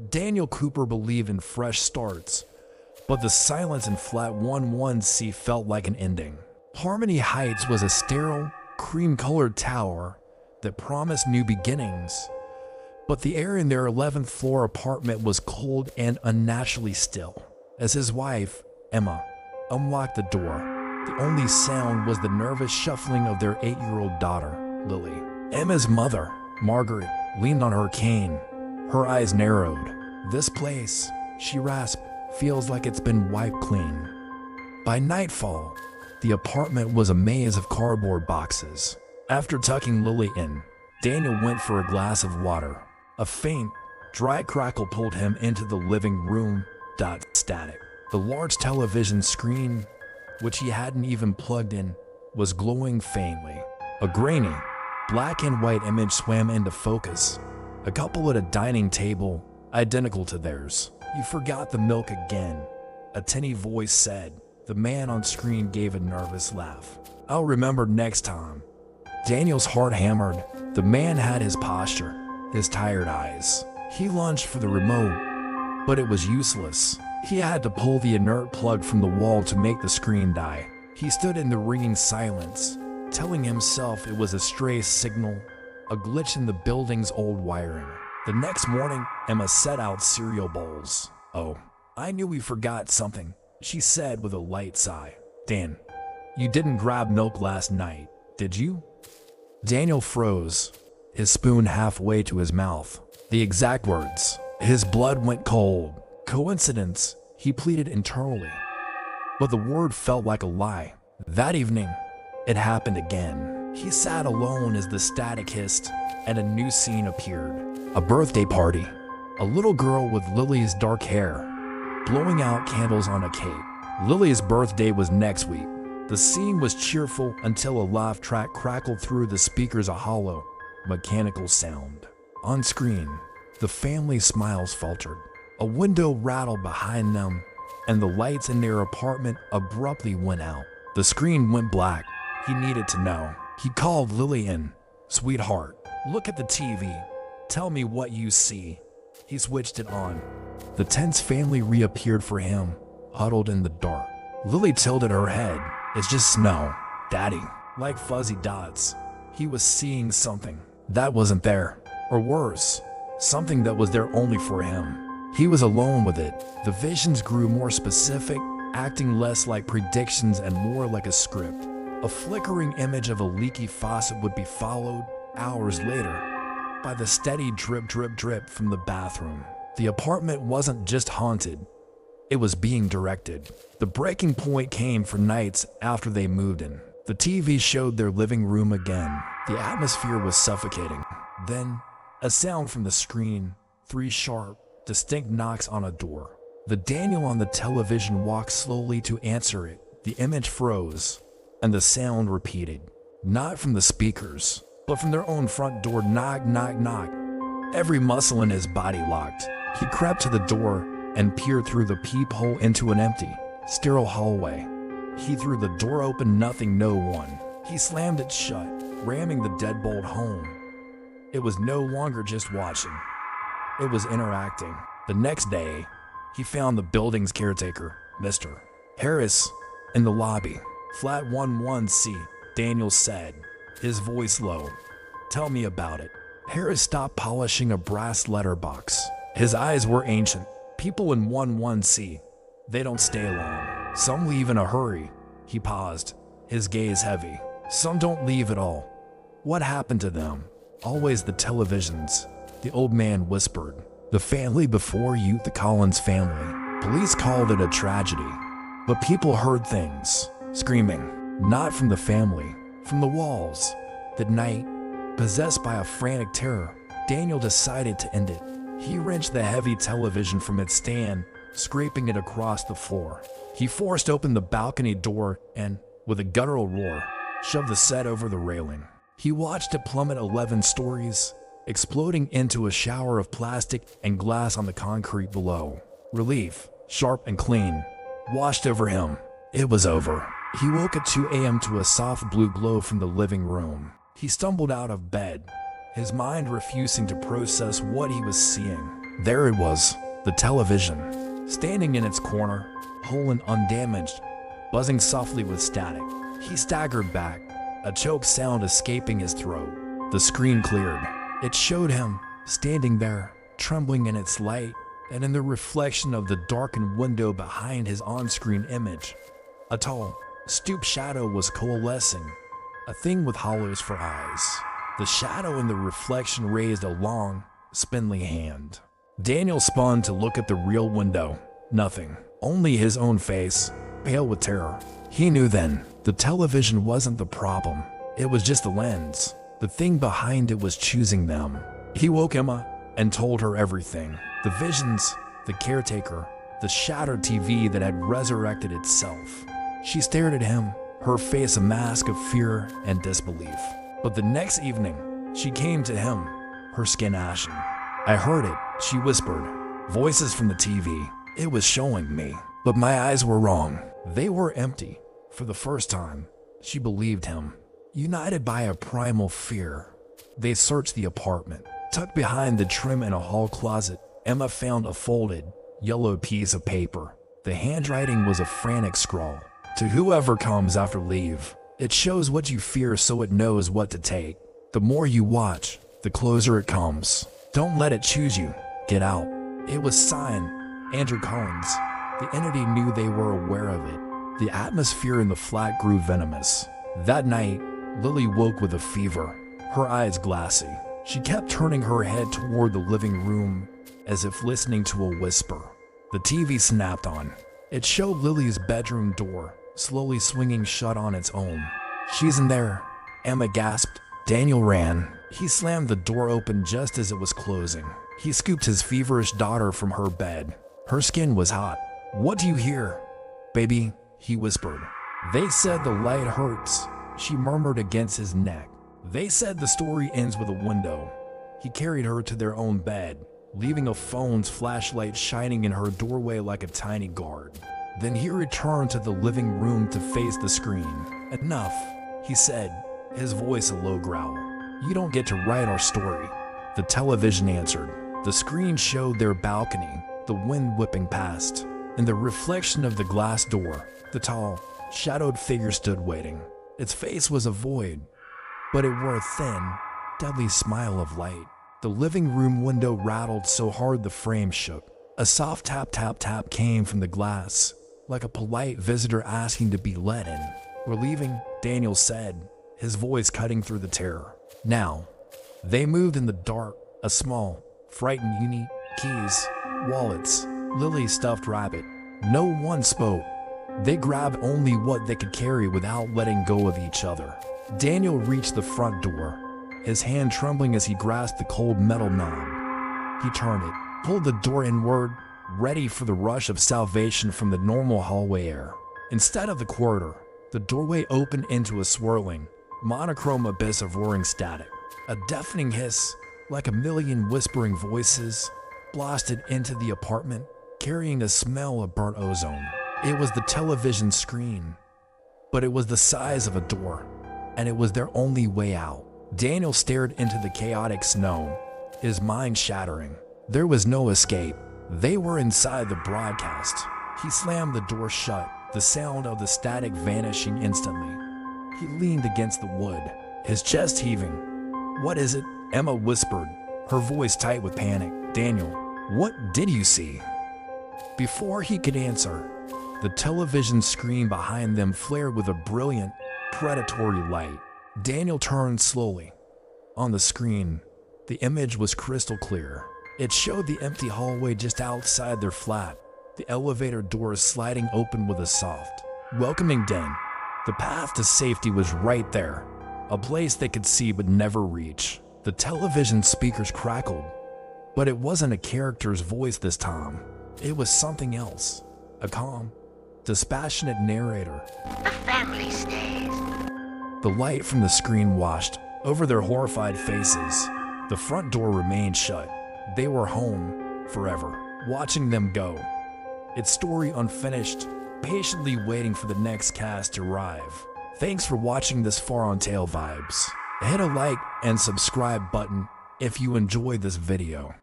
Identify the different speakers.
Speaker 1: Daniel Cooper believed in fresh starts, but the silence in flat 11C felt like an ending. Harmony Heights was a sterile, cream-colored tower that promised new beginnings, but the air in their 11th floor apartment was cold and unnaturally still. As his wife, Emma, unlocked the door, the only sound was the nervous shuffling of their 8-year-old daughter, Lily. Emma's mother, Margaret, leaned on her cane, her eyes narrowed. "This place," she rasped, "feels like it's been wiped clean." By nightfall, the apartment was a maze of cardboard boxes. After tucking Lily in, Daniel went for a glass of water. A faint, dry crackle pulled him into the living room. Static. The large television screen, which he hadn't even plugged in, was glowing faintly. A grainy, black and white image swam into focus. A couple at a dining table, identical to theirs. "You forgot the milk again," a tinny voice said. The man on screen gave a nervous laugh. "I'll remember next time." Daniel's heart hammered. The man had his posture, his tired eyes. He lunged for the remote, but it was useless. He had to pull the inert plug from the wall to make the screen die. He stood in the ringing silence, telling himself it was a stray signal, a glitch in the building's old wiring. The next morning, Emma set out cereal bowls. "Oh, I knew we forgot something," she said with a light sigh. "Dan, you didn't grab milk last night, did you?" Daniel froze, his spoon halfway to his mouth. The exact words. His blood went cold. Coincidence, he pleaded internally. But the word felt like a lie. That evening, it happened again. He sat alone as the static hissed, and a new scene appeared. A birthday party. A little girl with Lily's dark hair, blowing out candles on a cake. Lily's birthday was next week. The scene was cheerful until a laugh track crackled through the speakers, a hollow, mechanical sound. On screen, the family's smiles faltered. A window rattled behind them, and the lights in their apartment abruptly went out. The screen went black. He needed to know. He called Lily in. "Sweetheart, look at the TV. Tell me what you see." He switched it on. The tense family reappeared for him, huddled in the dark. Lily tilted her head. "It's just snow, Daddy." Like fuzzy dots. He was seeing something that wasn't there. Or worse, something that was there only for him. He was alone with it. The visions grew more specific, acting less like predictions and more like a script. A flickering image of a leaky faucet would be followed, hours later, by the steady drip, drip, drip from the bathroom. The apartment wasn't just haunted, it was being directed. The breaking point came for nights after they moved in. The TV showed their living room again. The atmosphere was suffocating. Then, a sound from the screen, 3 sharp, distinct knocks on a door. The Daniel on the television walked slowly to answer it. The image froze, and the sound repeated. Not from the speakers, but from their own front door. Knock, knock, knock. Every muscle in his body locked. He crept to the door and peered through the peephole into an empty, sterile hallway. He threw the door open, nothing, no one. He slammed it shut, ramming the deadbolt home. It was no longer just watching. It was interacting. The next day, he found the building's caretaker, Mr. Harris, in the lobby. "Flat 11C, Daniel said, his voice low. "Tell me about it." Harris stopped polishing a brass letterbox. His eyes were ancient. "People in 11C, they don't stay long. Some leave in a hurry." He paused, his gaze heavy. "Some don't leave at all. What happened to them?" "Always the televisions," the old man whispered. "The family before you, the Collins family. Police called it a tragedy. But people heard things, screaming, not from the family, from the walls." That night, possessed by a frantic terror, Daniel decided to end it. He wrenched the heavy television from its stand, scraping it across the floor. He forced open the balcony door and, with a guttural roar, shoved the set over the railing. He watched it plummet 11 stories, exploding into a shower of plastic and glass on the concrete below. Relief, sharp and clean, washed over him. It was over. He woke at 2 a.m. to a soft blue glow from the living room. He stumbled out of bed, his mind refusing to process what he was seeing. There it was, the television, standing in its corner, whole and undamaged, buzzing softly with static. He staggered back, a choked sound escaping his throat. The screen cleared. It showed him, standing there, trembling in its light, and in the reflection of the darkened window behind his on-screen image. A tall, stooped shadow was coalescing, a thing with hollows for eyes. The shadow in the reflection raised a long, spindly hand. Daniel spun to look at the real window. Nothing, only his own face, pale with terror. He knew then, the television wasn't the problem. It was just the lens. The thing behind it was choosing them. He woke Emma and told her everything. The visions, the caretaker, the shattered TV that had resurrected itself. She stared at him, her face a mask of fear and disbelief. But the next evening, she came to him, her skin ashen. "I heard it," she whispered. "Voices from the TV. It was showing me. But my eyes were wrong. They were empty." For the first time, she believed him. United by a primal fear, they searched the apartment. Tucked behind the trim in a hall closet, Emma found a folded, yellow piece of paper. The handwriting was a frantic scrawl. "To whoever comes after leave. It shows what you fear so it knows what to take. The more you watch, the closer it comes. Don't let it choose you. Get out." It was signed, Andrew Collins. The entity knew they were aware of it. The atmosphere in the flat grew venomous. That night, Lily woke with a fever, her eyes glassy. She kept turning her head toward the living room, as if listening to a whisper. The TV snapped on. It showed Lily's bedroom door, slowly swinging shut on its own. "She's in there," Emma gasped. Daniel ran. He slammed the door open just as it was closing. He scooped his feverish daughter from her bed. Her skin was hot. "What do you hear, baby?" he whispered. "They said the light hurts," she murmured against his neck. "They said the story ends with a window." He carried her to their own bed, leaving a phone's flashlight shining in her doorway like a tiny guard. Then he returned to the living room to face the screen. "Enough," he said, his voice a low growl. "You don't get to write our story." The television answered. The screen showed their balcony, the wind whipping past. In the reflection of the glass door, the tall, shadowed figure stood waiting. Its face was a void, but it wore a thin, deadly smile of light. The living room window rattled so hard the frame shook. A soft tap tap tap came from the glass, like a polite visitor asking to be let in. "We're leaving," Daniel said, his voice cutting through the terror. Now, they moved in the dark, a small, frightened unit, keys, wallets, Lily's stuffed rabbit. No one spoke. They grabbed only what they could carry without letting go of each other. Daniel reached the front door, his hand trembling as he grasped the cold metal knob. He turned it, pulled the door inward, ready for the rush of salvation from the normal hallway air. Instead of the corridor, the doorway opened into a swirling, monochrome abyss of roaring static. A deafening hiss, like a million whispering voices, blasted into the apartment, carrying a smell of burnt ozone. It was the television screen, but it was the size of a door, and it was their only way out. Daniel stared into the chaotic snow, his mind shattering. There was no escape. They were inside the broadcast. He slammed the door shut, the sound of the static vanishing instantly. He leaned against the wood, his chest heaving. "What is it?" Emma whispered, her voice tight with panic. "Daniel, what did you see?" Before he could answer, the television screen behind them flared with a brilliant, predatory light. Daniel turned slowly. On the screen, the image was crystal clear. It showed the empty hallway just outside their flat, the elevator doors sliding open with a soft, welcoming ding. The path to safety was right there, a place they could see but never reach. The television speakers crackled, but it wasn't a character's voice this time. It was something else, a calm, dispassionate narrator.
Speaker 2: "The family stays."
Speaker 1: The light from the screen washed over their horrified faces. The front door remained shut. They were home forever, watching them go. Its story unfinished, patiently waiting for the next cast to arrive. Thanks for watching this far on Talevibes. Hit a like and subscribe button if you enjoyed this video.